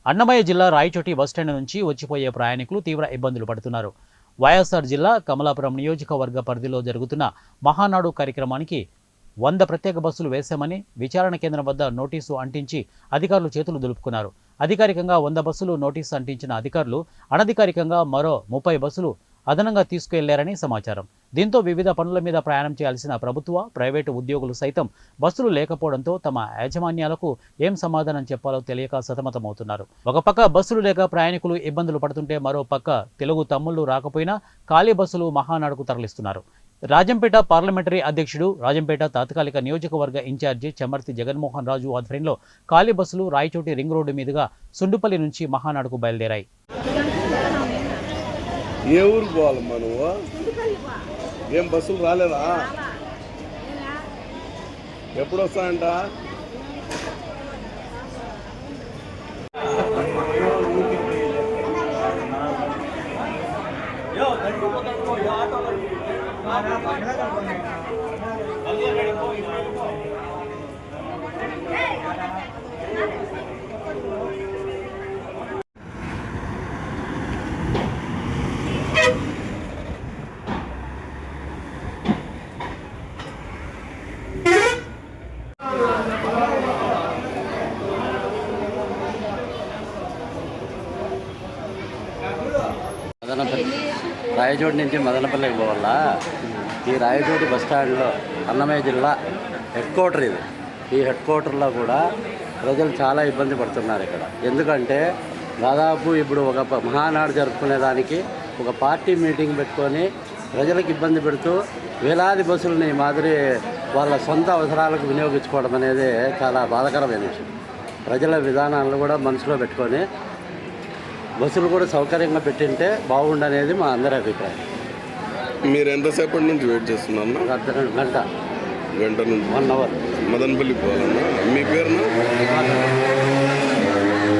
అన్నమయ్య జిల్లా రాయచోటి బస్టాండ్ నుంచి వచ్చిపోయే ప్రయాణికులు తీవ్ర ఇబ్బందులు పడుతున్నారు. వైఎస్ఆర్ జిల్లా కమలాపురం నియోజకవర్గ పరిధిలో జరుగుతున్న మహానాడు కార్యక్రమానికి 100 ప్రత్యేక బస్సులు వేశామని విచారణ కేంద్రం వద్ద నోటీసు అంటించి అధికారులు చేతులు దులుపుకున్నారు. అధికారికంగా 100 బస్సులు నోటీసు అంటించిన అధికారులు అనధికారికంగా మరో 30 బస్సులు అదనంగా తీసుకువెళ్లారని సమాచారం. దీంతో వివిధ పనుల మీద ప్రయాణం చేయాల్సిన ప్రభుత్వ, ప్రైవేటు ఉద్యోగులు సైతం బస్సులు లేకపోవడంతో తమ యాజమాన్యాలకు ఏం సమాధానం చెప్పాలో తెలియక సతమతమవుతున్నారు. ఒక పక్క బస్సులు లేక ప్రయాణికులు ఇబ్బందులు పడుతుంటే మరో పక్క తెలుగు తమ్ముళ్లు రాకపోయినా ఖాళీ బస్సులు మహానాడుకు తరలిస్తున్నారు. రాజంపేట పార్లమెంటరీ అధ్యక్షుడు, రాజంపేట తాత్కాలిక నియోజకవర్గ ఇన్ఛార్జి చెమర్తి జగన్మోహన్ రాజు ఆధ్వర్యంలో ఖాళీ బస్సులు రాయచోటి రింగ్ రోడ్డు మీదుగా సుండుపల్లి నుంచి మహానాడుకు బయలుదేరాయి. ఏ ఊరికి పోవాలమ్మా నువ్వు? ఏం బస్సులు రాలేదా? ఎప్పుడు వస్తాయంట? రాయచోటి నుంచి మదనపల్లికి పోవాలా. ఈ రాయచోటి బస్టాండ్లో అన్నమయ్య జిల్లా హెడ్ క్వార్టర్ ఇది. ఈ హెడ్ క్వార్టర్లో కూడా ప్రజలు చాలా ఇబ్బంది పడుతున్నారు ఇక్కడ. ఎందుకంటే దాదాపు ఇప్పుడు ఒక మహానాడు జరుపుకునేదానికి ఒక పార్టీ మీటింగ్ పెట్టుకొని ప్రజలకు ఇబ్బంది పెడుతూ వేలాది బస్సులని మాదిరి వాళ్ళ సొంత అవసరాలకు వినియోగించుకోవడం అనేది చాలా బాధాకరమైన విషయం. ప్రజల విధానాలను కూడా మనసులో పెట్టుకొని బస్సులు కూడా సౌకర్యంగా పెట్టింటే బాగుండనేది మా అందరి అభిప్రాయం. మీరు ఎంతసేపటి నుంచి వెయిట్ చేస్తున్నారు? గంట నుంచి 1 అవర్. మదనపల్లి పోవాలన్నా. మీ పేరున?